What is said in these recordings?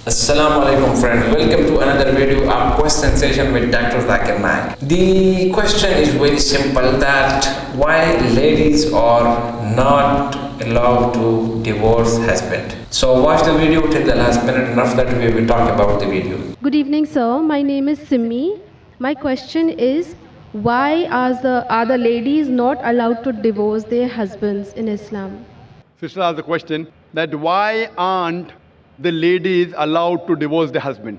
Assalamu alaikum friends, welcome to another video of question session with Dr. Zakir Naik. The question is very simple, that why ladies are not allowed to divorce husband. So watch the video till the last minute, and after that we will talk about the video. Good evening, sir. My name is Simi. My question is, why are the ladies not allowed to divorce their husbands in Islam? Sister asked the question that why aren't the ladies allowed to divorce their husband?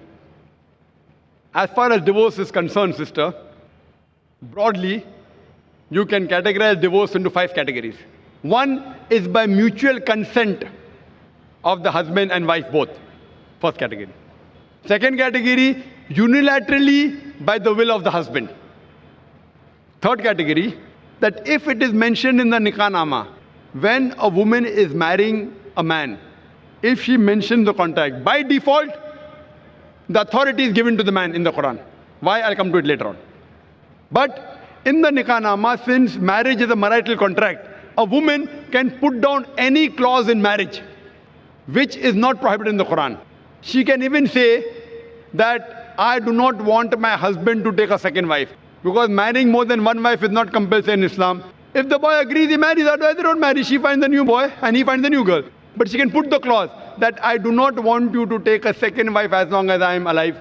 As far as divorce is concerned, sister, broadly, you can categorize divorce into 5 categories. One is by mutual consent of the husband and wife both. First category. Second category, unilaterally by the will of the husband. Third category, that if it is mentioned in the nikah nama, when a woman is marrying a man, if she mentions the contract, by default, the authority is given to the man in the Quran. Why? I'll come to it later on. But in the nikah nama, since marriage is a marital contract, a woman can put down any clause in marriage which is not prohibited in the Quran. She can even say that I do not want my husband to take a second wife, because marrying more than one wife is not compulsory in Islam. If the boy agrees, he marries, otherwise they don't marry. She finds a new boy and he finds a new girl. But she can put the clause that I do not want you to take a second wife as long as I am alive.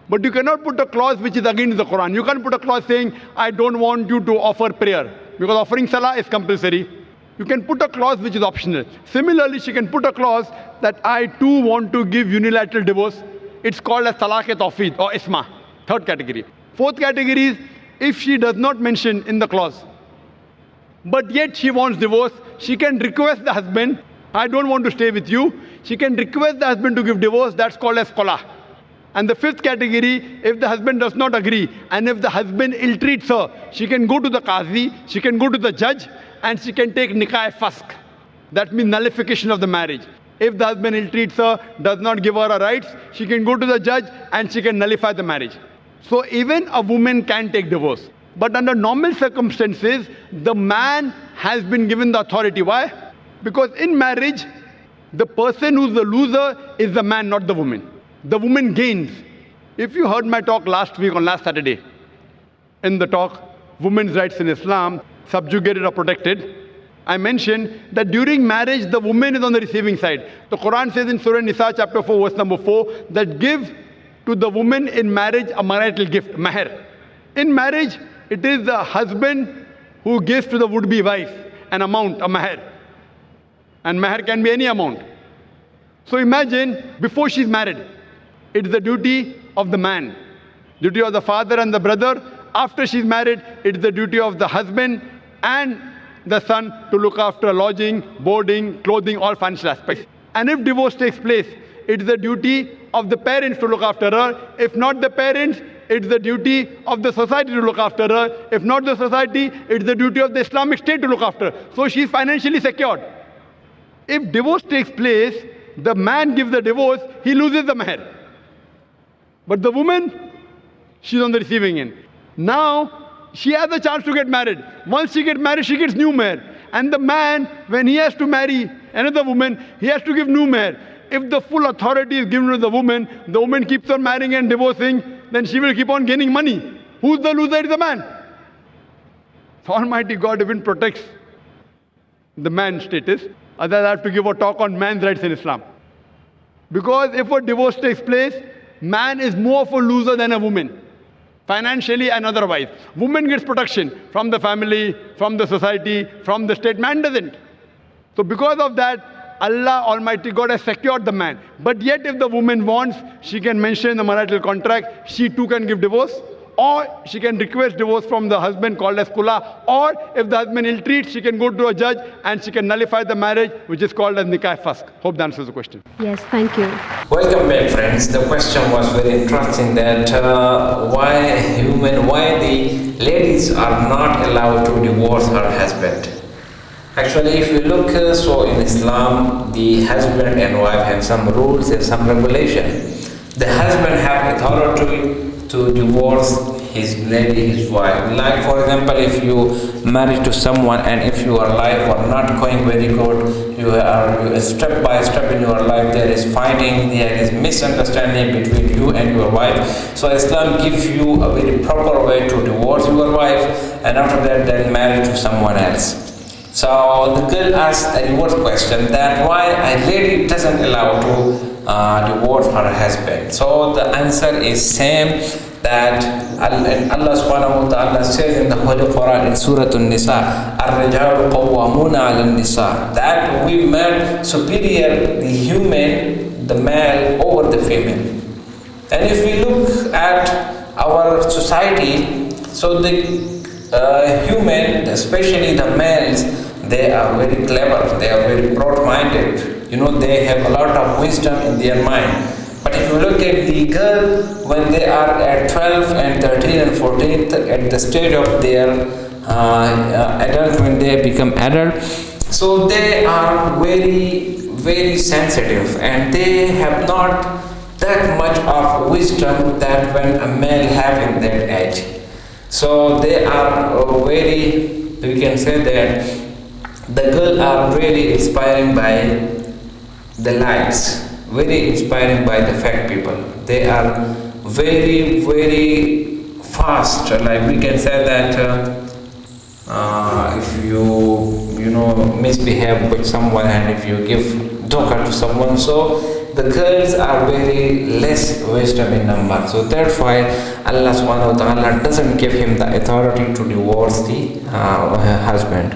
But you cannot put a clause which is against the Quran. You can't put a clause saying I don't want you to offer prayer, because offering salah is compulsory. You can put a clause which is optional. Similarly, she can put a clause that I too want to give unilateral divorce. It's called as talaq-e-tawfeed or isma. Third category. Fourth category is if she does not mention in the clause, but yet she wants divorce, she can request the husband, I don't want to stay with you. She can request the husband to give divorce. That's called as qala. And the fifth category, if the husband does not agree, and if the husband ill-treats her, she can go to the qazi, she can go to the judge, and she can take nikah-e-fask. That means nullification of the marriage. If the husband ill-treats her, does not give her her rights, she can go to the judge and she can nullify the marriage. So even a woman can take divorce. But under normal circumstances, the man has been given the authority. Why? Because in marriage, the person who's the loser is the man, not the woman. The woman gains. If you heard my talk last week on last Saturday, in the talk, Women's Rights in Islam, Subjugated or Protected, I mentioned that during marriage, the woman is on the receiving side. The Quran says in Surah Nisa, chapter 4, verse number 4, that give to the woman in marriage a marital gift, mahr. In marriage, it is the husband who gives to the would-be wife an amount, a mahr. And mahr can be any amount. So imagine, before she's married, it's the duty of the man, duty of the father and the brother. After she's married, it's the duty of the husband and the son to look after lodging, boarding, clothing, all financial aspects. And if divorce takes place, it's the duty of the parents to look after her. If not the parents, it's the duty of the society to look after her. If not the society, it's the duty of the Islamic State to look after her. So she's financially secured. If divorce takes place, the man gives the divorce, he loses the mahr. But the woman, she's on the receiving end. Now, she has a chance to get married. Once she gets married, she gets new mahr. And the man, when he has to marry another woman, he has to give new mahr. If the full authority is given to the woman keeps on marrying and divorcing, then she will keep on gaining money. Who's the loser? It's the man. So Almighty God even protects the man's status. Otherwise, I have to give a talk on man's rights in Islam. Because if a divorce takes place, man is more of a loser than a woman, financially and otherwise. Woman gets protection from the family, from the society, from the state. Man doesn't. So because of that, Allah Almighty God has secured the man. But yet if the woman wants, she can mention in the marital contract, she too can give divorce. Or she can request divorce from the husband, called as kula. Or if the husband ill-treats, she can go to a judge and she can nullify the marriage, which is called as nikah-e-fask. Hope that answers the question. Yes, thank you. Welcome back friends. The question was very interesting, that why the ladies are not allowed to divorce her husband. Actually, if you look, so in Islam, the husband and wife have some rules and some regulation. The husband have authority to divorce his lady, his wife. Like for example, if you marry to someone and if your life are not going very good, you are step by step in your life, there is fighting, there is misunderstanding between you and your wife. So Islam gives you a very proper way to divorce your wife, and after that then marry to someone else. So the girl asked a reverse question, that why a lady doesn't allow to divorce her husband. So the answer is same, that Allah subhanahu wa ta'ala says in the Holy Quran in Surah An-Nisa, Ar-Rijalu Qawwamuna 'ala An-Nisa, that we men superior the human, the male over the female. And if we look at our society, so the human, especially the males, they are very clever, they are very broad-minded. You know, they have a lot of wisdom in their mind. But if you look at the girl, when they are at 12 and 13 and 14, at the stage of their adult, when they become adult, so they are very, very sensitive, and they have not that much of wisdom that when a male have in that age. So they are very, we can say that the girls are really inspiring by the lights, very inspiring by the fact people. They are very, very fast. Like we can say that if you know misbehave with someone and if you give dhokha to someone, so the girls are very less wisdom in number. So that's why Allah subhanahu wa ta'ala doesn't give him the authority to divorce the husband.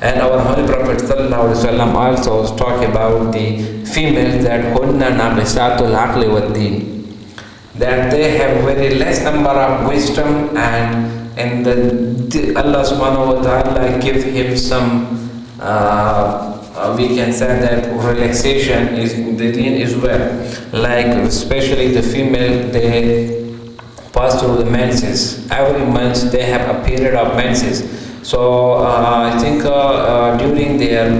And our Holy Prophet sallallahu alaihi wasallam also talk about the females, that hunna naqisatul aqli wad din, that they have very less number of wisdom, and the Allah subhanahu wa ta'ala give him some we can say that relaxation is the deen as well. Like especially the female, they pass through the menses. Every month they have a period of menses. So I think during their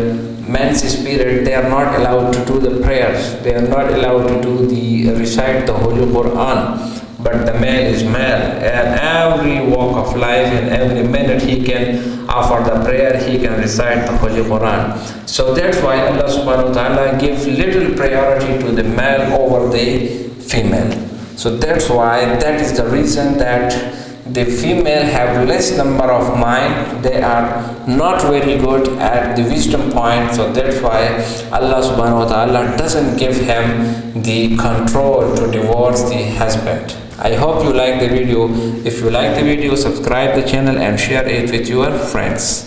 menses period, they are not allowed to do the prayers. They are not allowed to do the recite the Holy Quran. But the male is male, and every walk of life and every minute he can offer the prayer, he can recite the Holy Quran. So that's why Allah subhanahu wa ta'ala gives little priority to the male over the female. So that's why, that is the reason that the female have less number of mind. They are not very good at the wisdom point. So that's why Allah subhanahu wa ta'ala doesn't give him the control to divorce the husband. I hope you like the video. If you like the video, subscribe the channel and share it with your friends.